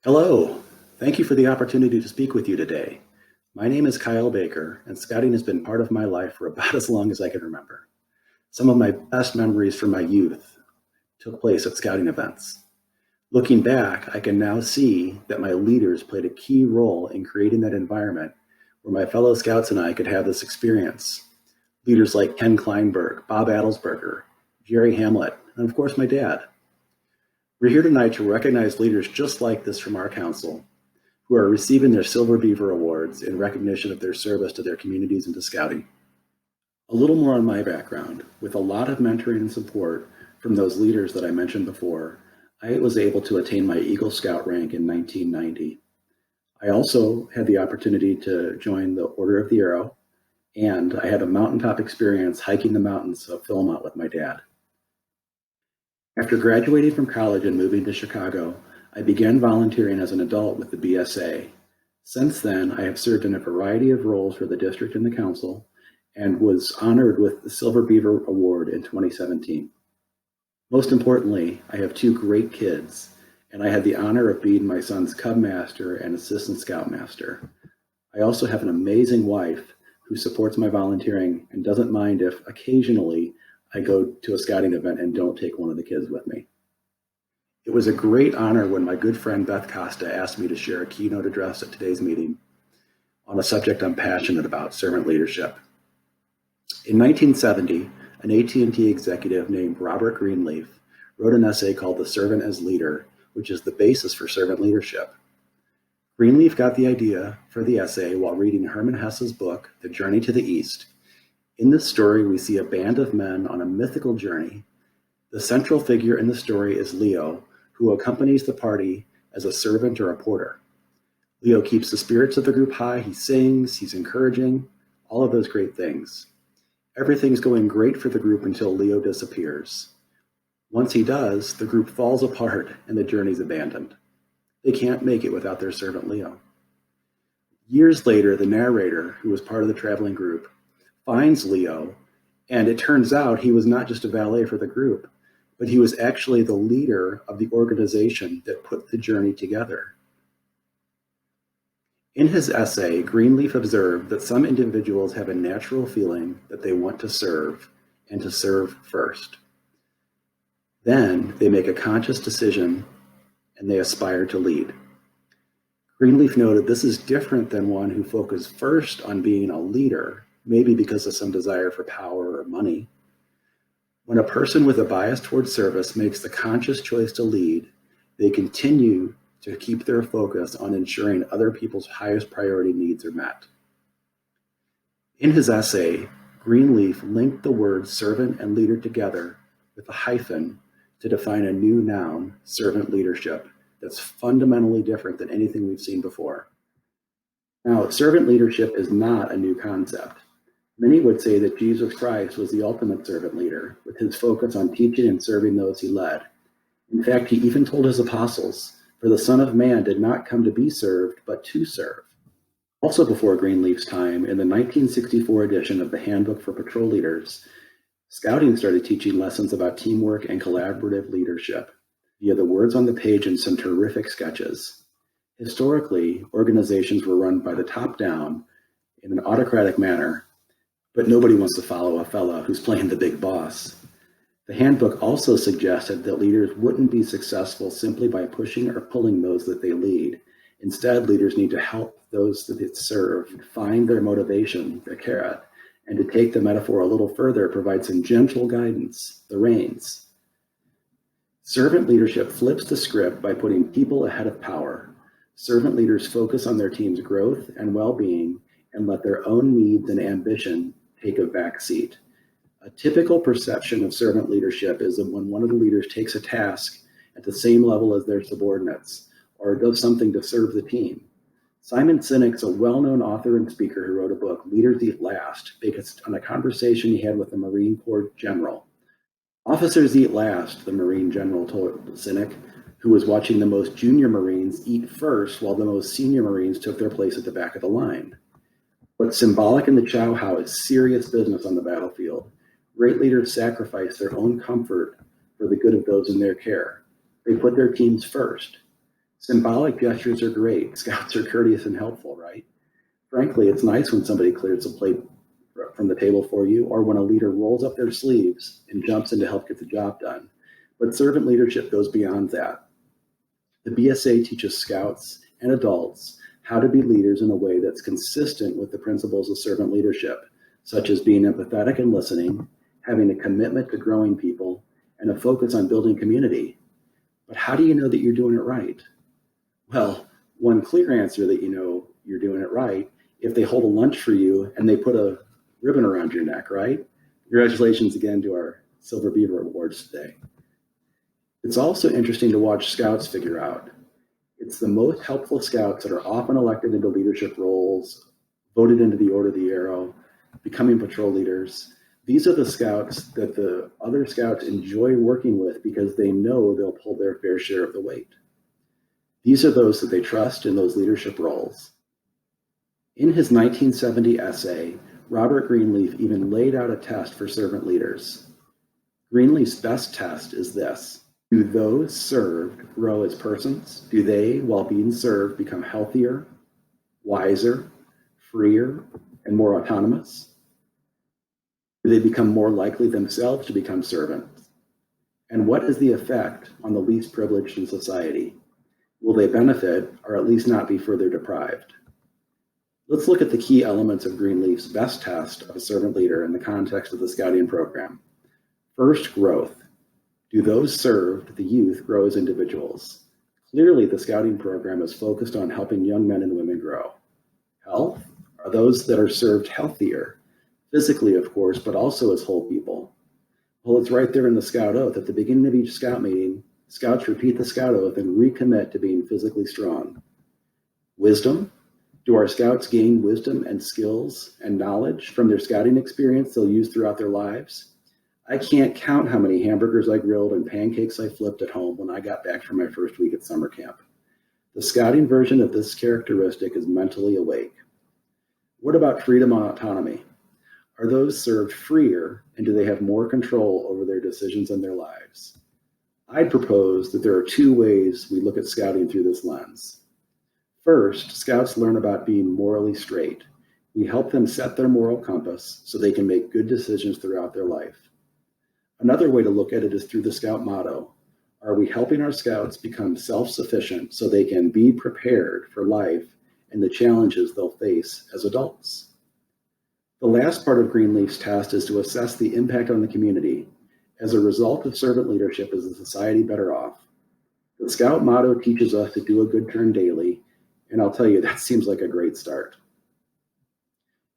Hello. Thank you for the opportunity to speak with you today. My name is Kyle Baker, and scouting has been part of my life for about as long as I can remember. Some of my best memories from my youth took place at scouting events. Looking back, I can now see that my leaders played a key role in creating that environment where my fellow scouts and I could have this experience. Leaders like Ken Kleinberg, Bob Adelsberger, Jerry Hamlet, and of course my dad. We're here tonight to recognize leaders just like this from our council who are receiving their Silver Beaver Awards in recognition of their service to their communities and to scouting. A little more on my background. With a lot of mentoring and support from those leaders that I mentioned before, I was able to attain my Eagle Scout rank in 1990. I also had the opportunity to join the Order of the Arrow, and I had a mountaintop experience hiking the mountains of Philmont with my dad. After graduating from college and moving to Chicago, I began volunteering as an adult with the BSA. Since then, I have served in a variety of roles for the district and the council and was honored with the Silver Beaver Award in 2017. Most importantly, I have two great kids, and I had the honor of being my son's Cub Master and Assistant Scoutmaster. I also have an amazing wife who supports my volunteering and doesn't mind if occasionally I go to a scouting event and don't take one of the kids with me. It was a great honor when my good friend Beth Costa asked me to share a keynote address at today's meeting on a subject I'm passionate about, servant leadership. In 1970, an AT&T executive named Robert Greenleaf wrote an essay called The Servant as Leader, which is the basis for servant leadership. Greenleaf got the idea for the essay while reading Hermann Hesse's book, The Journey to the East. In this story, we see a band of men on a mythical journey. The central figure in the story is Leo, who accompanies the party as a servant or a porter. Leo keeps the spirits of the group high, he sings, he's encouraging, all of those great things. Everything's going great for the group until Leo disappears. Once he does, the group falls apart and the journey's abandoned. They can't make it without their servant Leo. Years later, the narrator, who was part of the traveling group, finds Leo, and it turns out he was not just a valet for the group, but he was actually the leader of the organization that put the journey together. In his essay, Greenleaf observed that some individuals have a natural feeling that they want to serve, and to serve first. Then they make a conscious decision and they aspire to lead. Greenleaf noted this is different than one who focused first on being a leader, maybe because of some desire for power or money. When a person with a bias towards service makes the conscious choice to lead, they continue to keep their focus on ensuring other people's highest priority needs are met. In his essay, Greenleaf linked the words servant and leader together with a hyphen to define a new noun, servant leadership, that's fundamentally different than anything we've seen before. Now, servant leadership is not a new concept. Many would say that Jesus Christ was the ultimate servant leader, with his focus on teaching and serving those he led. In fact, he even told his apostles, "For the Son of Man did not come to be served, but to serve." Also before Greenleaf's time, in the 1964 edition of the Handbook for Patrol Leaders, Scouting started teaching lessons about teamwork and collaborative leadership via the words on the page and some terrific sketches. Historically, organizations were run by the top down in an autocratic manner, but nobody wants to follow a fella who's playing the big boss. The handbook also suggested that leaders wouldn't be successful simply by pushing or pulling those that they lead. Instead, leaders need to help those that they serve find their motivation, their carrot, and to take the metaphor a little further, provide some gentle guidance, the reins. Servant leadership flips the script by putting people ahead of power. Servant leaders focus on their team's growth and well-being and let their own needs and ambition take a back seat. A typical perception of servant leadership is that when one of the leaders takes a task at the same level as their subordinates or does something to serve the team. Simon Sinek's a well-known author and speaker who wrote a book, Leaders Eat Last, based on a conversation he had with a Marine Corps general. Officers eat last, the Marine general told Sinek, who was watching the most junior Marines eat first while the most senior Marines took their place at the back of the line. What's symbolic in the Chow How is serious business on the battlefield. Great leaders sacrifice their own comfort for the good of those in their care. They put their teams first. Symbolic gestures are great. Scouts are courteous and helpful, right? Frankly, it's nice when somebody clears a plate from the table for you, or when a leader rolls up their sleeves and jumps in to help get the job done. But servant leadership goes beyond that. The BSA teaches scouts and adults how to be leaders in a way that's consistent with the principles of servant leadership, such as being empathetic and listening, having a commitment to growing people, and a focus on building community. But how do you know that you're doing it right? Well, one clear answer that you know you're doing it right, if they hold a lunch for you and they put a ribbon around your neck, right? Congratulations again to our Silver Beaver Awards today. It's also interesting to watch scouts figure out. It's the most helpful scouts that are often elected into leadership roles, voted into the Order of the Arrow, becoming patrol leaders. These are the scouts that the other scouts enjoy working with because they know they'll pull their fair share of the weight. These are those that they trust in those leadership roles. In his 1970 essay, Robert Greenleaf even laid out a test for servant leaders. Greenleaf's best test is this: do those served grow as persons? Do they, while being served, become healthier, wiser, freer, and more autonomous? Do they become more likely themselves to become servants? And what is the effect on the least privileged in society? Will they benefit, or at least not be further deprived? Let's look at the key elements of Greenleaf's best test of a servant leader in the context of the Scouting program. First, growth. Do those served, the youth, grow as individuals? Clearly, the Scouting program is focused on helping young men and women grow. Health? Are those that are served healthier? Physically, of course, but also as whole people. Well, it's right there in the Scout Oath. At the beginning of each Scout meeting, Scouts repeat the Scout Oath and recommit to being physically strong. Wisdom? Do our Scouts gain wisdom and skills and knowledge from their Scouting experience they'll use throughout their lives? I can't count how many hamburgers I grilled and pancakes I flipped at home when I got back from my first week at summer camp. The Scouting version of this characteristic is mentally awake. What about freedom and autonomy? Are those served freer, and do they have more control over their decisions and their lives? I'd propose that there are two ways we look at Scouting through this lens. First, Scouts learn about being morally straight. We help them set their moral compass so they can make good decisions throughout their life. Another way to look at it is through the Scout motto. Are we helping our Scouts become self-sufficient so they can be prepared for life and the challenges they'll face as adults? The last part of Greenleaf's test is to assess the impact on the community. As a result of servant leadership, is the society better off? The Scout motto teaches us to do a good turn daily, and I'll tell you, that seems like a great start.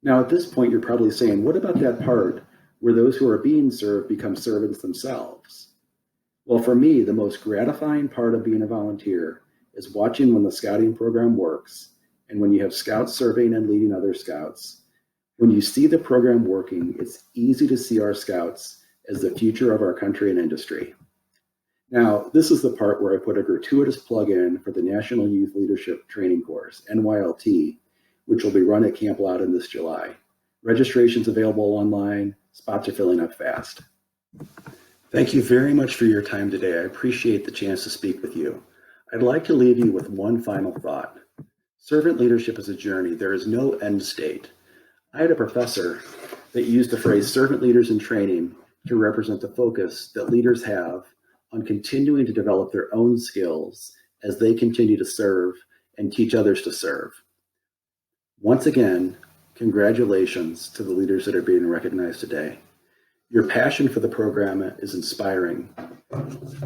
Now, at this point, you're probably saying, what about that part where those who are being served become servants themselves? Well, for me, the most gratifying part of being a volunteer is watching when the Scouting program works, and when you have Scouts serving and leading other Scouts. When you see the program working, it's easy to see our Scouts as the future of our country and industry. Now, this is the part where I put a gratuitous plug in for the National Youth Leadership Training Course, NYLT, which will be run at Camp Loudon this July. Registration's available online. Spots are filling up fast. Thank you very much for your time today. I appreciate the chance to speak with you. I'd like to leave you with one final thought. Servant leadership is a journey. There is no end state. I had a professor that used the phrase servant leaders in training to represent the focus that leaders have on continuing to develop their own skills as they continue to serve and teach others to serve. Once again, congratulations to the leaders that are being recognized today. Your passion for the program is inspiring.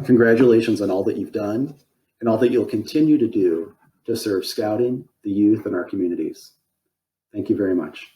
Congratulations on all that you've done and all that you'll continue to do to serve Scouting, the youth, and our communities. Thank you very much.